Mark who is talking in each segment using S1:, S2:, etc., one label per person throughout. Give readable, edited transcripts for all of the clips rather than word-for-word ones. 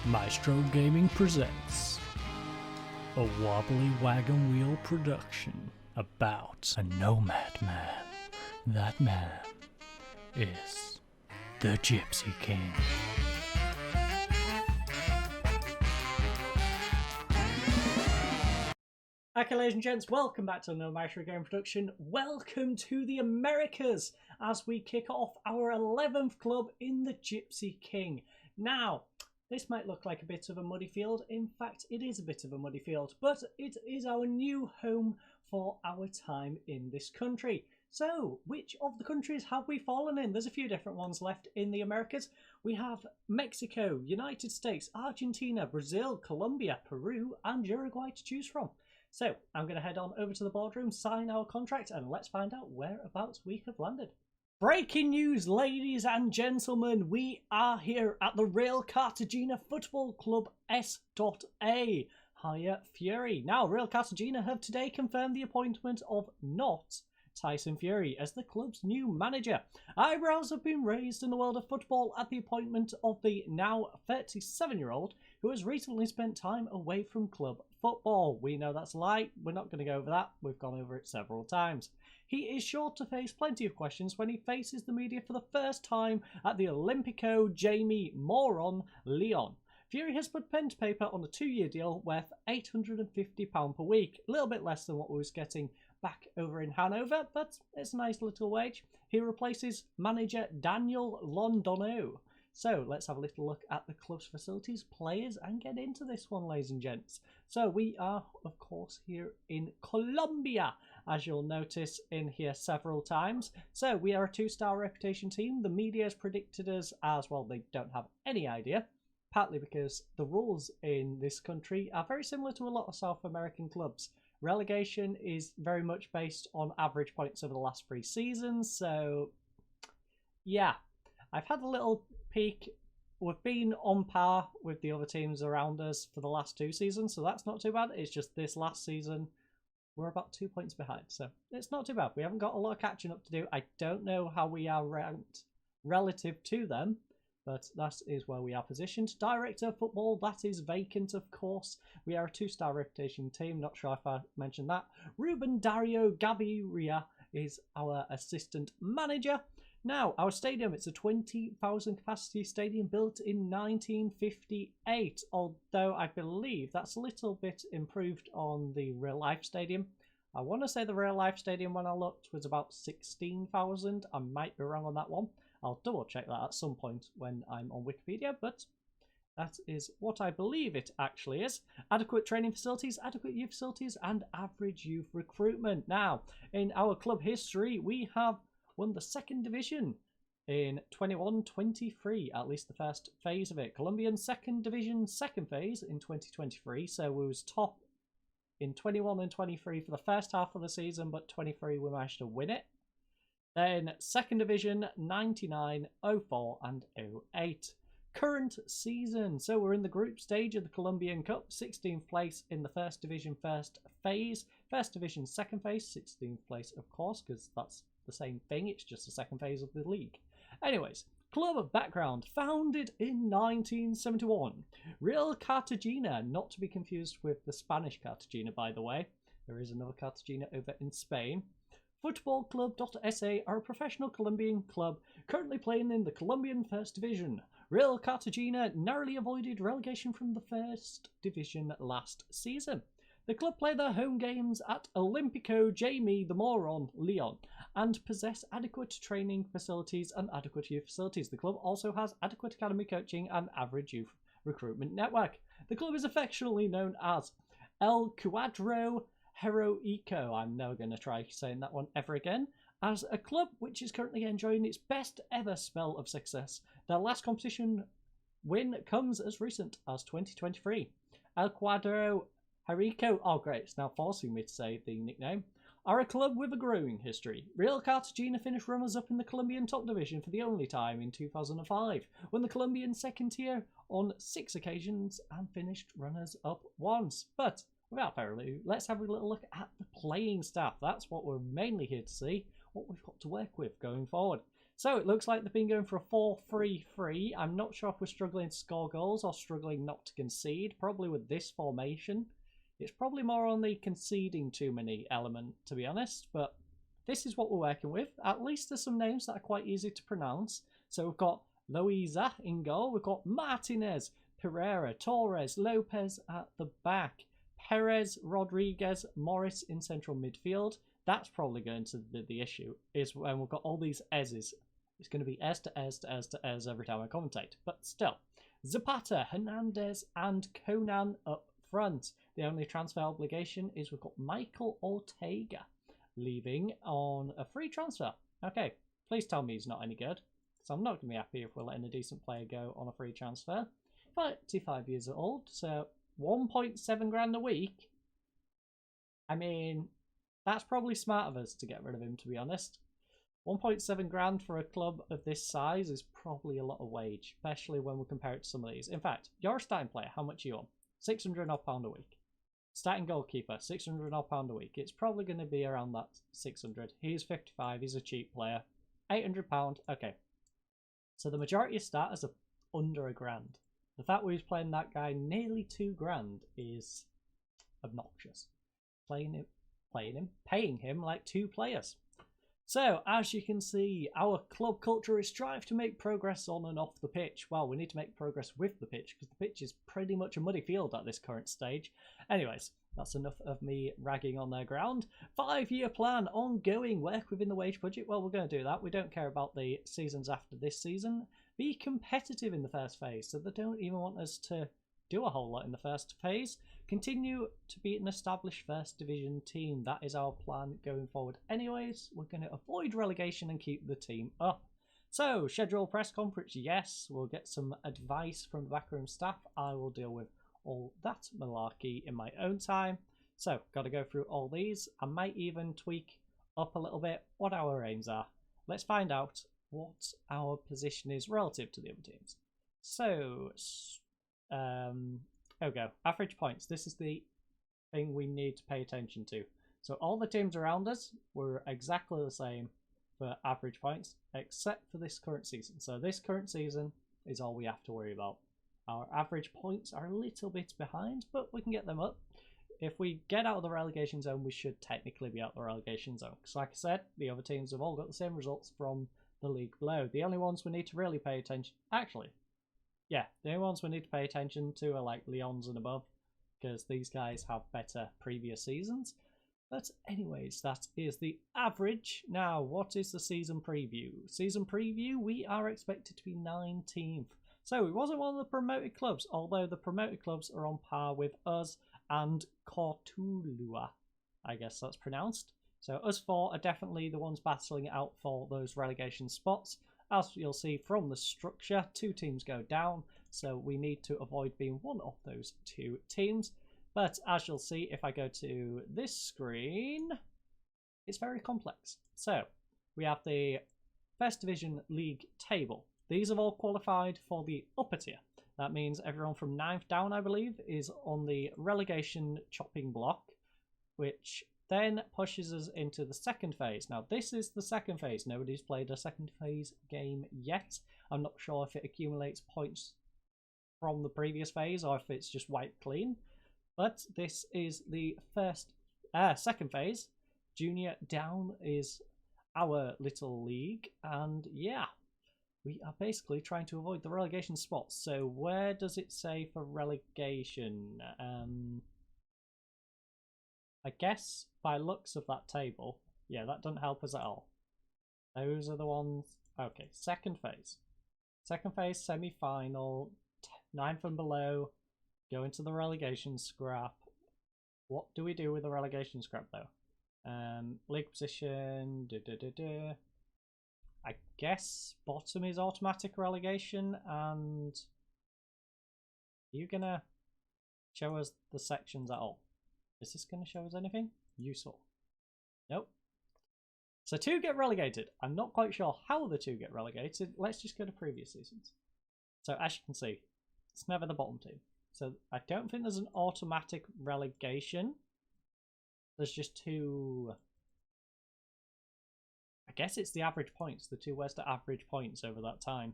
S1: Maestro Gaming presents a wobbly wagon wheel production about a nomad man. That man is the Gypsy King. Okay, ladies and gents, welcome back to another Maestro Gaming production. Welcome to the Americas as we kick off our 11th club in the Gypsy King. Now, this might look like a bit of a muddy field. In fact, it is a bit of a muddy field, but it is our new home for our time in this country. So, which of the countries have we fallen in? There's a few different ones left in the Americas. We have Mexico, United States, Argentina, Brazil, Colombia, Peru, and Uruguay to choose from. So, I'm going to head on over to the boardroom, sign our contract, and let's find out whereabouts we have landed. Breaking news, ladies and gentlemen, we are here at the Real Cartagena Football Club S.A. Higher Fury. Now, Real Cartagena have today confirmed the appointment of not Tyson Fury as the club's new manager. Eyebrows have been raised in the world of football at the appointment of the now 37-year-old who has recently spent time away from club football. We know that's a lie. We're not going to go over that. We've gone over it several times. He is sure to face plenty of questions when he faces the media for the first time at the Olympico Jamie Moron Lyon. Fury has put pen to paper on a 2-year deal worth £850 per week. A little bit less than what we was getting back over in Hanover, but it's a nice little wage. He replaces manager Daniel Londono. So let's have a little look at the club's facilities, players, and get into this one, ladies and gents. So we are, of course, here in Colombia, as you'll notice in here several times. So we are a 2-star reputation team. The media has predicted us as, well, they don't have any idea, partly because the rules in this country are very similar to a lot of South American clubs. Relegation is very much based on average points over the last 3 seasons. So, yeah, I've had a little peek. We've been on par with the other teams around us for the last 2 seasons, so that's not too bad. It's just this last season, we're about 2 points behind. So it's not too bad. We haven't got a lot of catching up to do. I don't know how we are ranked relative to them, but that is where we are positioned. Director of football, that is vacant, of course. We are a 2-star reputation team. Not sure if I mentioned that. Ruben Dario Gaviria is our assistant manager. Now, our stadium, it's a 20,000 capacity stadium built in 1958, although I believe that's a little bit improved on the real life stadium. I want to say the real life stadium when I looked was about 16,000. I might be wrong on that one. I'll double check that at some point when I'm on Wikipedia, but that is what I believe it actually is. Adequate training facilities, adequate youth facilities, and average youth recruitment. Now, in our club history, we have won the 2nd division in 21-23, at least the first phase of it. Colombian 2nd division, 2nd phase in 2023, so we was top in 21 and 23 for the first half of the season, but 23 we managed to win it. Then 2nd division, 99, 04 and 08. Current season, so we're in the group stage of the Colombian Cup, 16th place in the 1st division 1st phase, 1st division 2nd phase, 16th place of course, because that's the same thing, it's just the 2nd phase of the league. Anyways, club background, founded in 1971. Real Cartagena, not to be confused with the Spanish Cartagena, by the way. There is another Cartagena over in Spain. Footballclub.sa are a professional Colombian club currently playing in the Colombian 1st Division. Real Cartagena narrowly avoided relegation from the 1st Division last season. The club play their home games at Olympico Jamie the Moron Lyon and possess adequate training facilities and adequate youth facilities. The club also has adequate academy coaching and average youth recruitment network. The club is affectionately known as El Cuadro Heroico, I'm never going to try saying that one ever again, as a club which is currently enjoying its best ever spell of success. Their last competition win comes as recent as 2023. El Cuadro Heroico, oh great, it's now forcing me to say the nickname, are a club with a growing history. Real Cartagena finished runners-up in the Colombian top division for the only time in 2005, won the Colombian 2nd tier on 6 occasions and finished runners-up once. But without further ado, let's have a little look at the playing staff. That's what we're mainly here to see, what we've got to work with going forward. So it looks like they've been going for a 4-3-3. I'm not sure if we're struggling to score goals or struggling not to concede. Probably with this formation, it's probably more on the conceding too many element, to be honest. But this is what we're working with. At least there's some names that are quite easy to pronounce. So we've got Loiza in goal. We've got Martinez, Pereira, Torres, Lopez at the back. Perez, Rodriguez, Morris in central midfield. That's probably going to be the issue, is when we've got all these S's. It's going to be S to S to S to S every time I commentate. But still, Zapata, Hernandez, and Conan up front. The only transfer obligation is we've got Michael Ortega leaving on a free transfer. Okay, please tell me he's not any good. So I'm not going to be happy if we're letting a decent player go on a free transfer. 35 years old, so 1.7 grand a week. I mean, that's probably smart of us to get rid of him, to be honest. 1.7 grand for a club of this size is probably a lot of wage, especially when we compare it to some of these. In fact, you're a starting player. How much are you on? £600 a week. Starting goalkeeper, £600 a week. It's probably going to be around that 600. He's 55. He's a cheap player. £800. Okay. So the majority of starters are under a grand. The fact we're playing that guy nearly 2 grand is obnoxious. Paying him like 2 players. So, as you can see, our club culture is strive to make progress on and off the pitch. Well, we need to make progress with the pitch, because the pitch is pretty much a muddy field at this current stage. Anyways, that's enough of me ragging on their ground. 5-year plan, ongoing, work within the wage budget. Well, we're going to do that. We don't care about the seasons after this season. Be competitive in the first phase, so they don't even want us to do a whole lot in the first phase. Continue to be an established first division team. That is our plan going forward. Anyways, we're going to avoid relegation and keep the team up. So, schedule press conference, yes. We'll get some advice from the backroom staff. I will deal with all that malarkey in my own time. So, got to go through all these. I might even tweak up a little bit what our aims are. Let's find out what our position is relative to the other teams. So, go. Average points. This is the thing we need to pay attention to. So all the teams around us were exactly the same for average points, except for this current season. So this current season is all we have to worry about. Our average points are a little bit behind, but we can get them up. If we get out of the relegation zone, we should technically be out of the relegation zone. Because like I said, the other teams have all got the same results from the league below. The only ones we need to really pay attention... Actually, yeah, the only ones we need to pay attention to are like Lyons and above, because these guys have better previous seasons. But anyways, that is the average. Now, what is the season preview? Season preview, we are expected to be 19th. So it wasn't one of the promoted clubs, although the promoted clubs are on par with us and Cortuluá, I guess that's pronounced. So us four are definitely the ones battling it out for those relegation spots. As you'll see from the structure, 2 teams go down, so we need to avoid being one of those 2 teams. But as you'll see, if I go to this screen, it's very complex. So we have the First Division League table. These have all qualified for the upper tier. That means everyone from 9th down, I believe, is on the relegation chopping block, which then pushes us into the second phase. Now, this is the second phase. Nobody's played a second phase game yet. I'm not sure if it accumulates points from the previous phase or if it's just wiped clean. But this is the second phase. Junior down is our little league. And yeah, we are basically trying to avoid the relegation spots. So where does it say for relegation? I guess by looks of that table, yeah, that doesn't help us at all. Those are the ones. Okay, second phase. Second phase, semi-final, 9th and below, go into the relegation scrap. What do we do with the relegation scrap though? League position, I guess bottom is automatic relegation, and are you gonna show us the sections at all? Is this going to show us anything useful? Nope. So 2 get relegated. I'm not quite sure how the 2 get relegated. Let's just go to previous seasons. So as you can see, it's never the bottom team. So I don't think there's an automatic relegation. There's just 2... I guess it's the average points, the two worst average points over that time.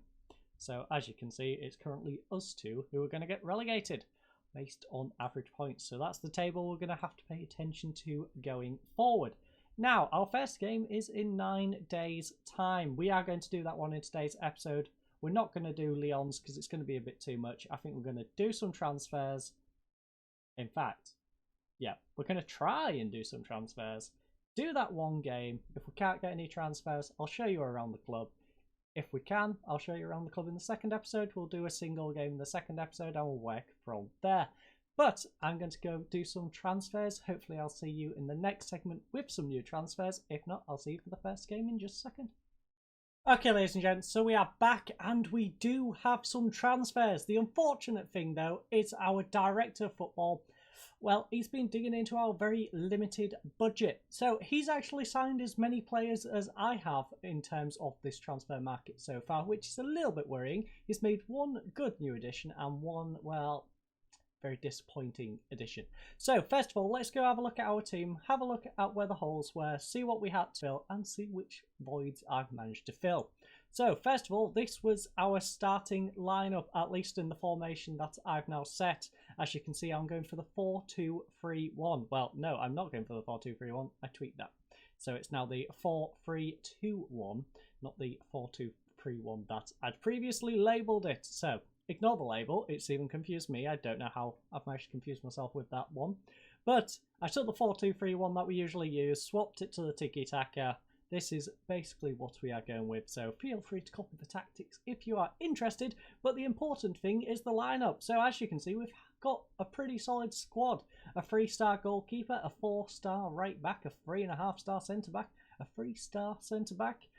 S1: So as you can see, it's currently us two who are going to get relegated based on average points. So that's the table we're going to have to pay attention to going forward. Now, our first game is in 9 days' time. We are going to do that one in today's episode. We're not going to do Leon's because it's going to be a bit too much. I think we're going to do some transfers. In fact, yeah, we're going to try and do some transfers. Do that one game. If we can't get any transfers, I'll show you around the club. If we can, I'll show you around the club in the second episode. We'll do a single game in the second episode and we'll work from there. But I'm going to go do some transfers. Hopefully I'll see you in the next segment with some new transfers. If not, I'll see you for the first game in just a second. Okay, ladies and gents, so we are back and we do have some transfers. The unfortunate thing, though, is our director of football. Well, he's been digging into our very limited budget. So he's actually signed as many players as I have in terms of this transfer market so far, which is a little bit worrying. He's made one good new addition and one, well, very disappointing addition. So first of all, let's go have a look at our team, have a look at where the holes were, see what we had to fill and see which voids I've managed to fill. So first of all, this was our starting lineup, at least in the formation that I've now set. As you can see, I'm going for the 4-2-3-1. Well, no, I'm not going for the 4-2-3-1. I tweaked that. So it's now the 4-3-2-1, not the 4-2-3-1 that I'd previously labelled it. So ignore the label. It's even confused me. I don't know how I've managed to confuse myself with that one. But I took the 4-2-3-1 that we usually use, swapped it to the tiki-taka. This is basically what we are going with, so feel free to copy the tactics if you are interested, but the important thing is the lineup. So as you can see, we've got a pretty solid squad. A 3-star goalkeeper, a 4-star right back, a 3.5-star centre-back, a 3-star centre-back.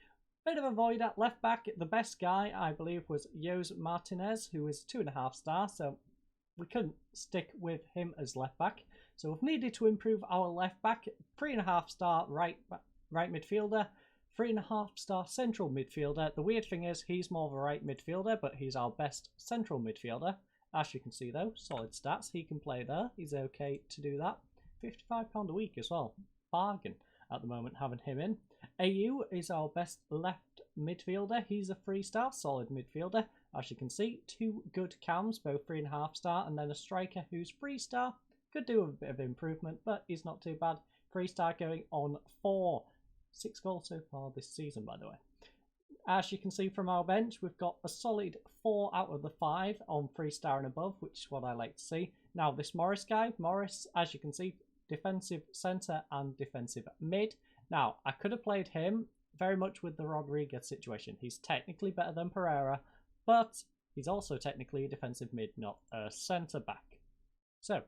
S1: Bit of a void at left back. The best guy, I believe, was Jose Martinez, who was 2.5 stars, so we couldn't stick with him as left back. So we've needed to improve our left back, 3.5-star right midfielder, 3.5-star central midfielder. The weird thing is he's more of a right midfielder, but he's our best central midfielder. As you can see though, solid stats. He can play there. He's okay to do that. £55 a week as well. Bargain at the moment having him in. AU is our best left midfielder. He's a 3-star, solid midfielder. As you can see, 2 good cams, both 3.5-star, and then a striker who's 3-star. Could do a bit of improvement, but he's not too bad. 3-star going on 4. 6 goals so far this season, by the way. As you can see from our bench, we've got a solid 4 out of the 5 on 3-star and above, which is what I like to see. Now, this Morris guy, as you can see, defensive centre and defensive mid. Now, I could have played him very much with the Rodriguez situation. He's technically better than Pereira, but he's also technically a defensive mid, not a centre-back. So,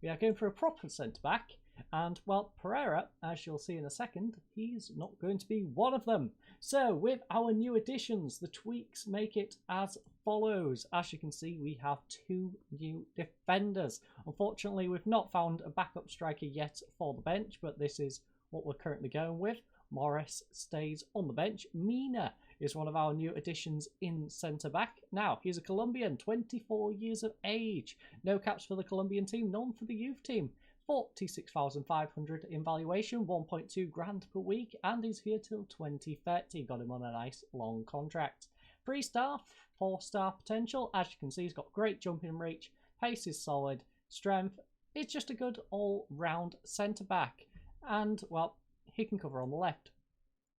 S1: we are going for a proper centre-back. And, well, Pereira, as you'll see in a second, he's not going to be one of them. So, with our new additions, the tweaks make it as follows. As you can see, we have 2 new defenders. Unfortunately, we've not found a backup striker yet for the bench, but this is what we're currently going with. Morris stays on the bench. Mina is one of our new additions in centre-back. Now, he's a Colombian, 24 years of age. No caps for the Colombian team, none for the youth team. 46,500 in valuation, 1.2 grand per week, and he's here till 2030. Got him on a nice long contract. 3-star, 4-star potential. As you can see, he's got great jumping reach, pace is solid, strength. It's just a good all-round centre-back. And, well, he can cover on the left.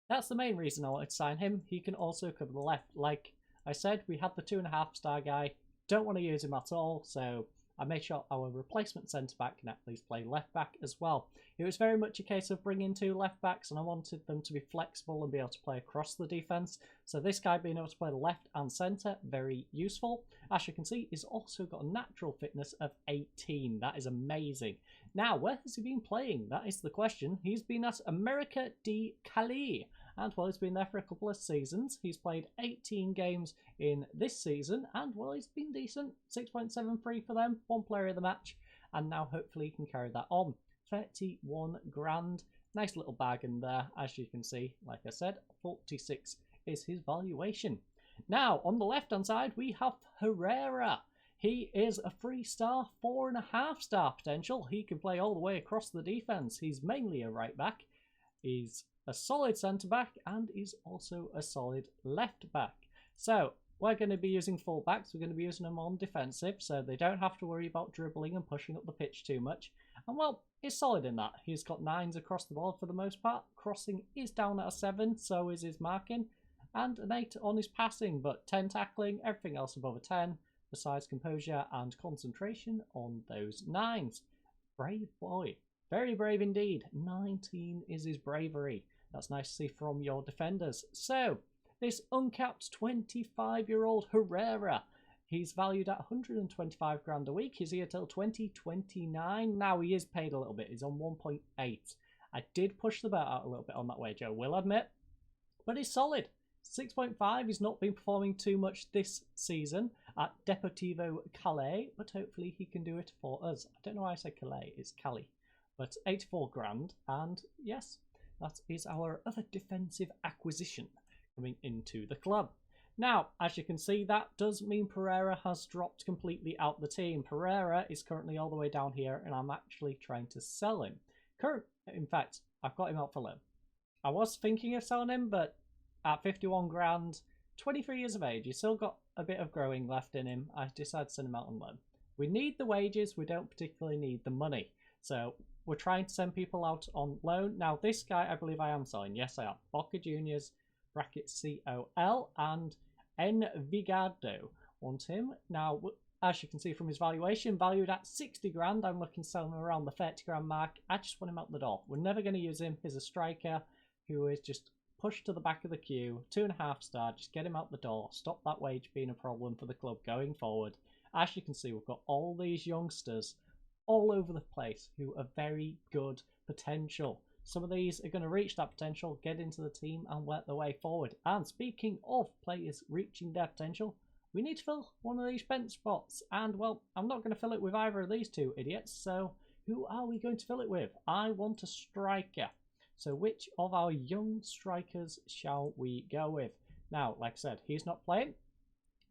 S1: That's the main reason I wanted to sign him. He can also cover the left. Like I said, we had the 2.5-star guy. Don't want to use him at all, so I made sure our replacement centre-back can at least play left-back as well. It was very much a case of bringing 2 left-backs, and I wanted them to be flexible and be able to play across the defence. So this guy being able to play the left and centre, very useful. As you can see, he's also got a natural fitness of 18. That is amazing. Now, where has he been playing? That is the question. He's been at America de Cali. And, well, he's been there for a couple of seasons. He's played 18 games in this season. And, well, he's been decent. 6.73 for them. 1 player of the match. And now, hopefully, he can carry that on. 31 grand. Nice little bargain there, as you can see. Like I said, 46 is his valuation. Now, on the left-hand side, we have Herrera. He is a 3-star, 4.5-star potential. He can play all the way across the defence. He's mainly a right-back. He's a solid centre-back and is also a solid left-back. So we're going to be using full-backs. We're going to be using them on defensive, so they don't have to worry about dribbling and pushing up the pitch too much. And, well, he's solid in that. He's got 9s across the board for the most part. Crossing is down at a 7, so is his marking. And an 8 on his passing, but 10 tackling, everything else above a 10, besides composure and concentration on those 9s. Brave boy. Very brave indeed. 19 is his bravery. That's nice to see from your defenders. So, this uncapped 25-year-old Herrera. He's valued at 125 grand a week. He's here till 2029. Now, he is paid a little bit. He's on 1.8. I did push the bet out a little bit on that wage, I will admit. But he's solid. 6.5. He's not been performing too much this season at Deportivo Calais, but hopefully he can do it for us. I don't know why I said Calais. It's Calais. But 84 grand. And yes, that is our other defensive acquisition coming into the club. Now, as you can see, that does mean Pereira has dropped completely out the team. Pereira is currently all the way down here, and I'm actually trying to sell him. In fact, I've got him out for loan. I was thinking of selling him, but at 51 grand, 23 years of age, he's still got a bit of growing left in him. I decided to send him out on loan. We need the wages, we don't particularly need the money. So we're trying to send people out on loan. Now, this guy, I believe I am selling. Yes, I am. Boca Juniors, bracket COL, and Envigado want him. Now, as you can see from his valuation, valued at 60 grand, I'm looking to sell him around the 30 grand mark. I just want him out the door. We're never going to use him. He's a striker who is just pushed to the back of the queue, 2.5 star, just get him out the door, stop that wage being a problem for the club going forward. As you can see, we've got all these youngsters all over the place who are very good potential. Some of these are going to reach that potential, get into the team and work their way forward. And speaking of players reaching their potential, we need to fill one of these bench spots. And, well, I'm not going to fill it with either of these two idiots, so who are we going to fill it with? I want a striker. So which of our young strikers shall we go with? Now, like I said, he's not playing.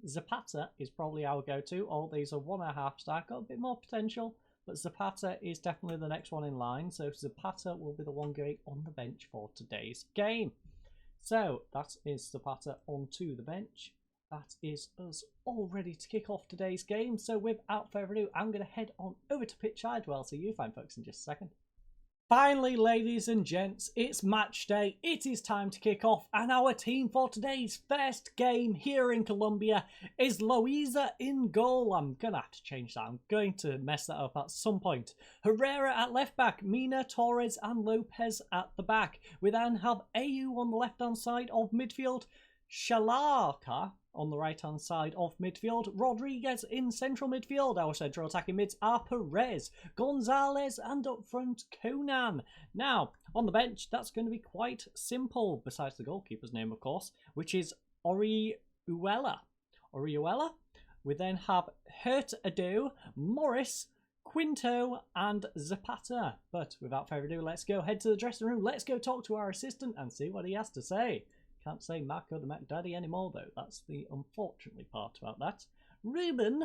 S1: Zapata is probably our go-to. All these are 1.5 star, got a bit more potential, but Zapata is definitely the next one in line. So Zapata will be the one going on the bench for today's game. So that is Zapata onto the bench. That is us all ready to kick off today's game. So without further ado, I'm going to head on over to pitch side. Well, I'll see you fine folks in just a second. Finally, ladies and gents, it's match day. It is time to kick off, and our team for today's first game here in Colombia is Loiza in goal. I'm going to have to change that. I'm going to mess that up at some point. Herrera at left back, Mina, Torres and Lopez at the back. We then have AU on the left-hand side of midfield, Shalarka on the right-hand side of midfield, Rodriguez in central midfield. Our central attacking mids are Perez, Gonzalez, and up front, Conan. Now, on the bench, that's going to be quite simple, besides the goalkeeper's name, of course, which is Orihuela. We then have Hurtado, Morris, Quinto, and Zapata. But without further ado, let's go head to the dressing room. Let's go talk to our assistant and see what he has to say. Can't say Marco the Mac Daddy anymore, though. That's the unfortunately part about that. Ruben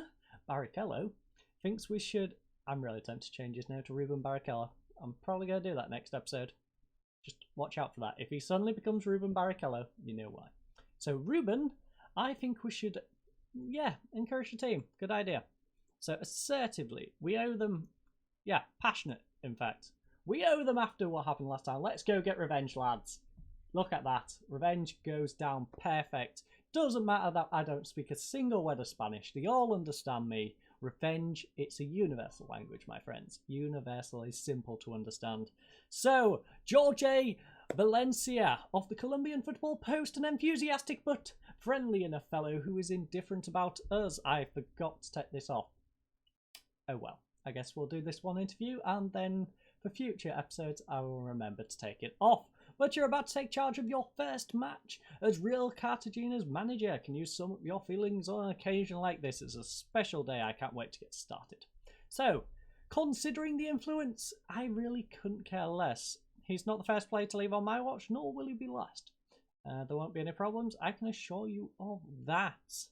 S1: Barrichello thinks we should... I'm really tempted to change his name to Ruben Barrichello. I'm probably going to do that next episode. Just watch out for that. If he suddenly becomes Ruben Barrichello, you know why. So, Ruben, I think we should, encourage the team. Good idea. So, assertively, we owe them... passionate, in fact. We owe them after what happened last time. Let's go get revenge, lads. Look at that. Revenge goes down perfect. Doesn't matter that I don't speak a single word of Spanish. They all understand me. Revenge, it's a universal language, my friends. Universal is simple to understand. So, Jorge Valencia of the Colombian Football Post, an enthusiastic but friendly enough fellow who is indifferent about us. I forgot to take this off. Oh well, I guess we'll do this one interview and then for future episodes I will remember to take it off. But you're about to take charge of your first match as Real Cartagena's manager. Can you sum up your feelings on an occasion like this? It's a special day. I can't wait to get started. So, considering the influence, I really couldn't care less. He's not the first player to leave on my watch, nor will he be last. There won't be any problems. I can assure you of that.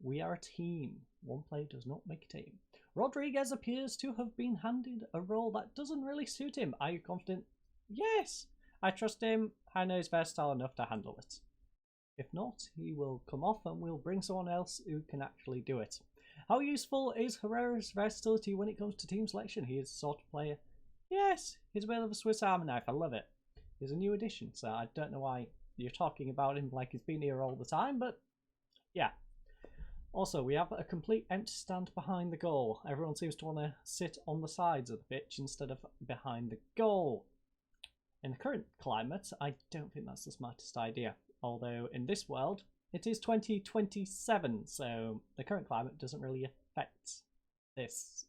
S1: We are a team. One player does not make a team. Rodriguez appears to have been handed a role that doesn't really suit him. Are you confident? Yes. I trust him. I know he's versatile enough to handle it. If not, he will come off and we'll bring someone else who can actually do it. How useful is Herrera's versatility when it comes to team selection? He is the sort of player. Yes, he's a bit of a Swiss Army knife. I love it. He's a new addition, so I don't know why you're talking about him like he's been here all the time, but yeah. Also, we have a complete empty stand behind the goal. Everyone seems to want to sit on the sides of the pitch instead of behind the goal. In the current climate, I don't think that's the smartest idea. Although in this world, it is 2027, so the current climate doesn't really affect this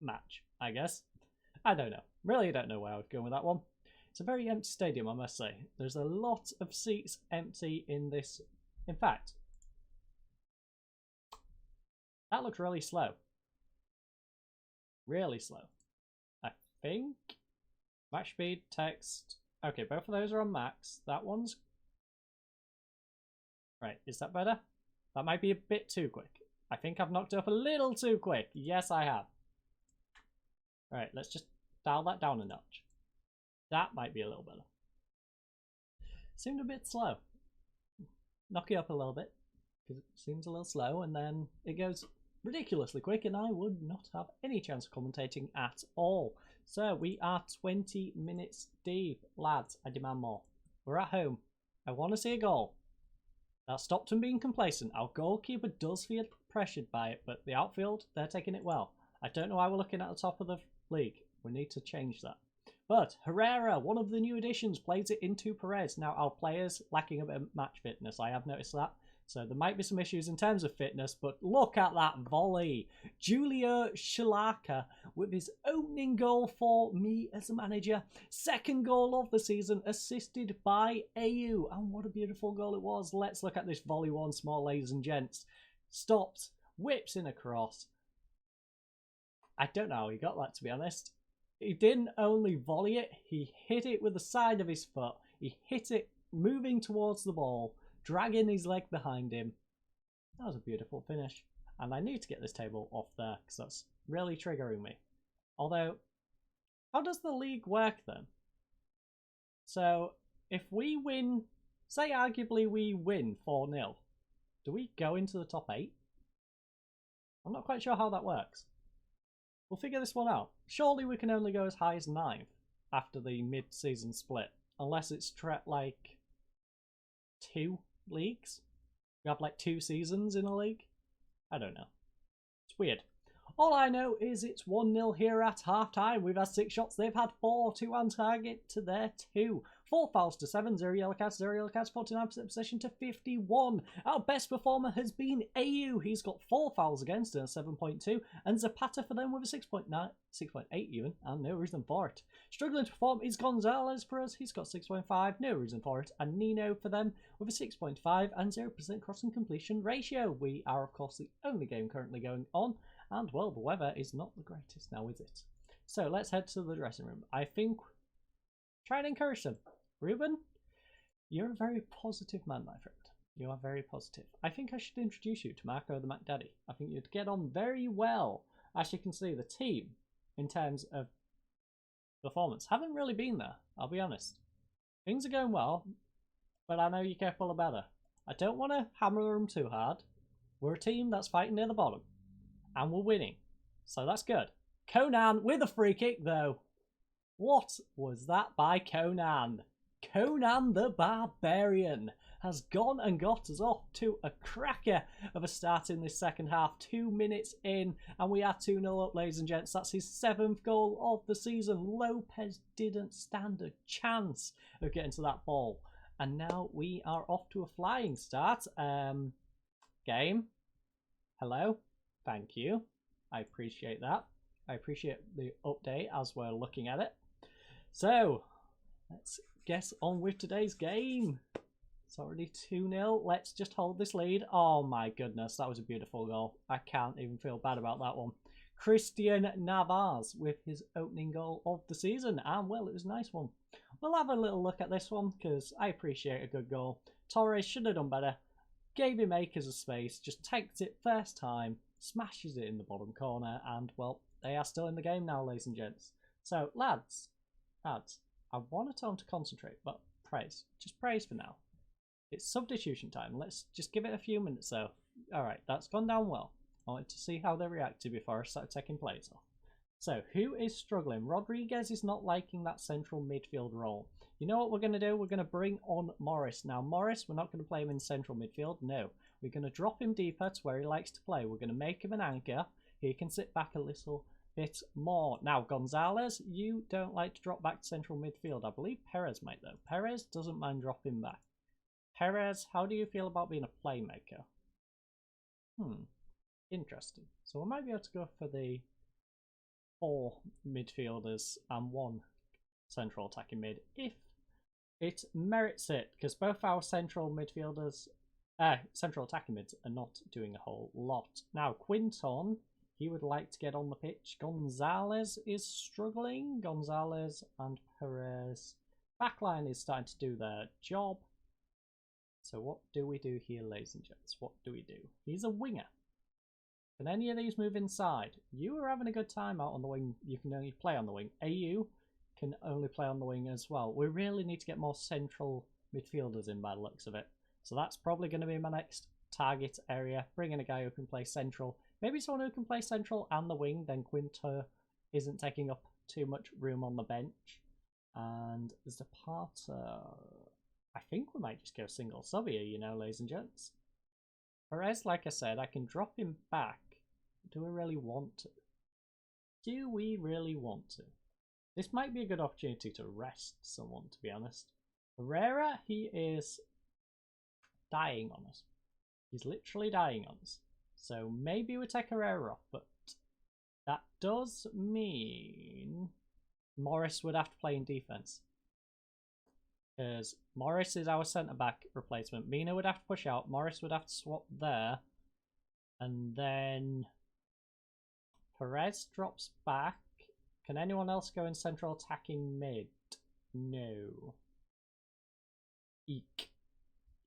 S1: match, I guess. I don't know. Really don't know where I would go with that one. It's a very empty stadium, I must say. There's a lot of seats empty in this. In fact, that looks really slow. Really slow. I think. Match speed, text. Okay, both of those are on max. That one's... Right, is that better? That might be a bit too quick. I think I've knocked it up a little too quick. Yes, I have. Alright, let's just dial that down a notch. That might be a little better. Seemed a bit slow. Knock it up a little bit, because it seems a little slow, and then it goes ridiculously quick, and I would not have any chance of commentating at all. So we are 20 minutes deep. Lads, I demand more. We're at home. I want to see a goal. That stopped him being complacent. Our goalkeeper does feel pressured by it, but the outfield, they're taking it well. I don't know why we're looking at the top of the league. We need to change that. But Herrera, one of the new additions, plays it into Perez. Now, our players lacking a bit of match fitness. I have noticed that. So there might be some issues in terms of fitness, but look at that volley. Julia Shalaka with his opening goal for me as a manager. Second goal of the season, assisted by AU. And what a beautiful goal it was. Let's look at this volley once more, ladies and gents. Stops, whips in across. I don't know how he got that, to be honest. He didn't only volley it, he hit it with the side of his foot. He hit it moving towards the ball, dragging his leg behind him. That was a beautiful finish. And I need to get this table off there because that's really triggering me. Although, how does the league work then? So, if we win, say arguably we win 4-0, do we go into the top 8? I'm not quite sure how that works. We'll figure this one out. Surely we can only go as high as 9th after the mid-season split. Unless it's like 2 leagues. We have like 2 seasons in a league. I don't know. It's weird. All I know is it's 1-0 here at half-time. We've had 6 shots. They've had 4. 2 on target to their 2. 4 fouls to 7. 0 yellow cards. 0 yellow cards. 49% possession to 51. Our best performer has been AU. He's got 4 fouls against and a 7.2. And Zapata for them with a 6.9, 6.8 even. And no reason for it. Struggling to perform is Gonzalez for us. He's got 6.5. No reason for it. And Nino for them with a 6.5 and 0% crossing completion ratio. We are, of course, the only game currently going on. And, well, the weather is not the greatest now, is it? So, let's head to the dressing room. I think... Try and encourage them. Ruben, you're a very positive man, my friend. You are very positive. I think I should introduce you to Marco the Mac Daddy. I think you'd get on very well. As you can see, the team, in terms of performance, haven't really been there, I'll be honest. Things are going well, but I know you're capable of better. I don't want to hammer them too hard. We're a team that's fighting near the bottom. And we're winning. So that's good. Conan with a free kick, though. What was that by Conan? Conan the Barbarian has gone and got us off to a cracker of a start in this second half. 2 minutes in, and we are 2-0 up, ladies and gents. That's his 7th goal of the season. Lopez didn't stand a chance of getting to that ball. And now we are off to a flying start. Game. Hello. Thank you. I appreciate that. I appreciate the update as we're looking at it. So, let's get on with today's game. It's already 2-0. Let's just hold this lead. Oh my goodness, that was a beautiful goal. I can't even feel bad about that one. Christian Navas with his opening goal of the season. And, well, it was a nice one. We'll have a little look at this one because I appreciate a good goal. Torres should have done better. Gave him acres of space. Just takes it first time. Smashes it in the bottom corner, and, well, they are still in the game now, ladies and gents. So, lads, I want to tell him to concentrate, but praise. Just praise for now. It's substitution time. Let's just give it a few minutes though. Alright, that's gone down well. I wanted to see how they reacted before I started taking players off. So, who is struggling? Rodriguez is not liking that central midfield role. You know what we're going to do? We're going to bring on Morris. Now, Morris, we're not going to play him in central midfield. No. We're going to drop him deeper to where he likes to play. We're going to make him an anchor. He can sit back a little bit more. Now, Gonzalez, you don't like to drop back to central midfield. I believe Perez might, though. Perez doesn't mind dropping back. Perez, how do you feel about being a playmaker? Interesting. So we might be able to go for the 4 midfielders and 1 central attacking mid if it merits it, because both our central midfielders, central attacking mids are not doing a whole lot. Now, Quinton, he would like to get on the pitch. Gonzalez is struggling. Gonzalez and Perez. Backline is starting to do their job. So what do we do here, ladies and gents? What do we do? He's a winger. Can any of these move inside? You are having a good time out on the wing. You can only play on the wing. AU can only play on the wing as well. We really need to get more central midfielders in by the looks of it. So that's probably going to be my next target area. Bringing a guy who can play central. Maybe someone who can play central and the wing. Then Quinto isn't taking up too much room on the bench. And Zapata, I think we might just go single sub here, you know, ladies and gents. Perez, like I said, I can drop him back. Do we really want to? Do we really want to? This might be a good opportunity to rest someone, to be honest. Herrera, he is dying on us. He's literally dying on us. So maybe we take Herrera off, but that does mean Morris would have to play in defense. Because Morris is our centre-back replacement. Mina would have to push out. Morris would have to swap there. And then Perez drops back. Can anyone else go in central attacking mid? No. Eek.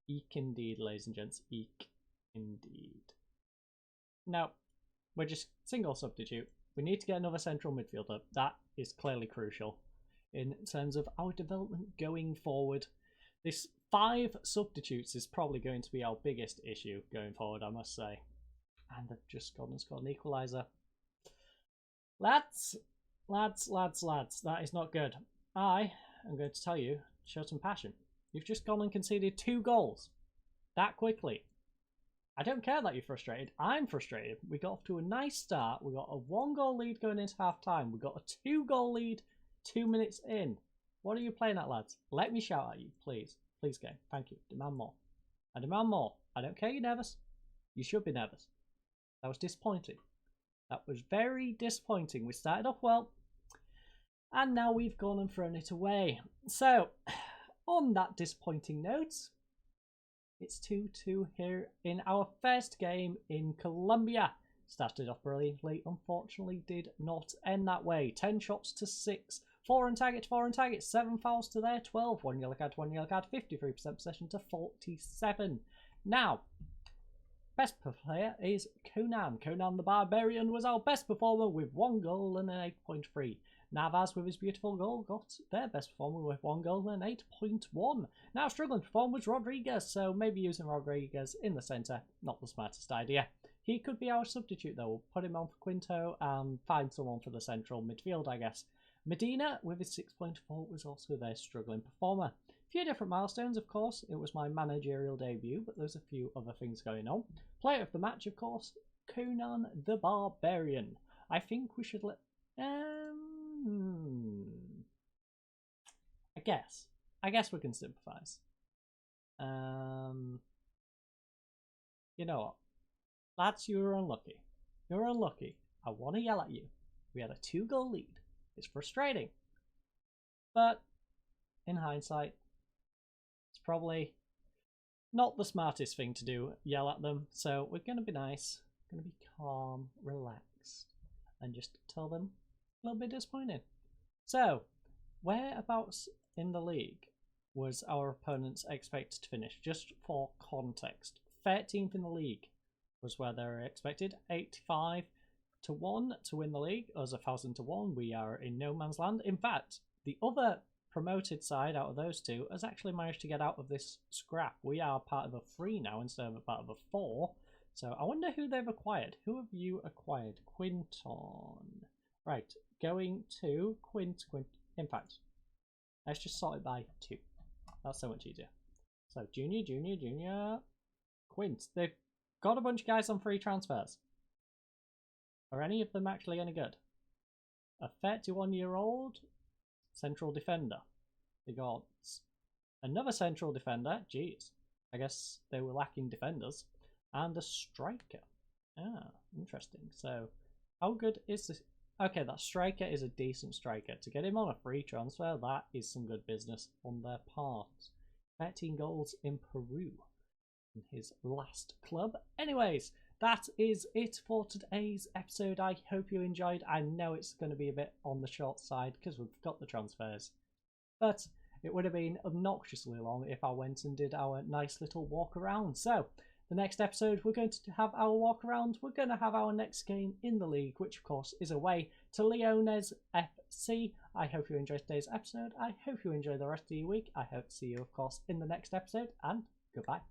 S1: Eek indeed, ladies and gents. Eek indeed. No. We're just single substitute. We need to get another central midfielder. That is clearly crucial in terms of our development going forward. This 5 substitutes is probably going to be our biggest issue going forward, I must say. And they've just gone and scored an equaliser. Lads, that is not good. I am going to tell you, show some passion. You've just gone and conceded 2 goals that quickly. I don't care that you're frustrated. I'm frustrated. We got off to a nice start. We got a 1-goal lead going into half time. We got a 2-goal lead 2 minutes in. What are you playing at, lads? Let me shout at you, please. Please, game. Thank you. Demand more. I demand more. I don't care you're nervous. You should be nervous. That was disappointing. That was very disappointing. We started off well, and now we've gone and thrown it away. So, on that disappointing note, it's 2-2 here in our first game in Colombia. Started off brilliantly, unfortunately did not end that way. 10 shots to 6. 4 on target, 4 on target, 7 fouls to their 12. 1 yellow card, 1 yellow card, 53% possession to 47. Now, best player is Conan. Conan the Barbarian was our best performer with 1 goal and an 8.3. Navas with his beautiful goal got their best performer with 1 goal and an 8.1. Now struggling to perform was Rodriguez, so maybe using Rodriguez in the centre, not the smartest idea. He could be our substitute though. We'll put him on for Quinto and find someone for the central midfield, I guess. Medina with his 6.4 was also their struggling performer. A few different milestones, of course. It was my managerial debut, but there's a few other things going on. Player of the match, of course, Conan the Barbarian. I think we should let... I guess we can sympathise. You know what? Lads, you were unlucky. You're unlucky. I want to yell at you. We had a 2-goal lead. It's frustrating. But, in hindsight, it's probably not the smartest thing to do, yell at them. So we're going to be nice. We're going to be calm, relaxed, and just tell them a little bit disappointed. So, whereabouts in the league was our opponents expected to finish? Just for context, 13th in the league was where they were expected. 85 to 1 to win the league, us 1,000 to 1. We are in no man's land. In fact, the other promoted side out of those two has actually managed to get out of this scrap. We are part of a 3 now instead of a part of a 4. So I wonder who they've acquired. Who have you acquired? Quinton. Right, going to Quint. In fact, let's just sort it by 2. That's so much easier. So junior. Quint. They've got a bunch of guys on free transfers. Are any of them actually any good? A 31-year-old central defender. They got another central defender. Jeez. I guess they were lacking defenders. And a striker. Ah, interesting. So, how good is this? Okay, that striker is a decent striker. To get him on a free transfer, that is some good business on their part. 13 goals in Peru in his last club. Anyways, that is it for today's episode. I hope you enjoyed. I know it's going to be a bit on the short side because we've got the transfers. But it would have been obnoxiously long if I went and did our nice little walk around. So, the next episode, we're going to have our walk around. We're going to have our next game in the league, which of course is away to Leones FC. I hope you enjoyed today's episode. I hope you enjoy the rest of your week. I hope to see you, of course, in the next episode, and goodbye.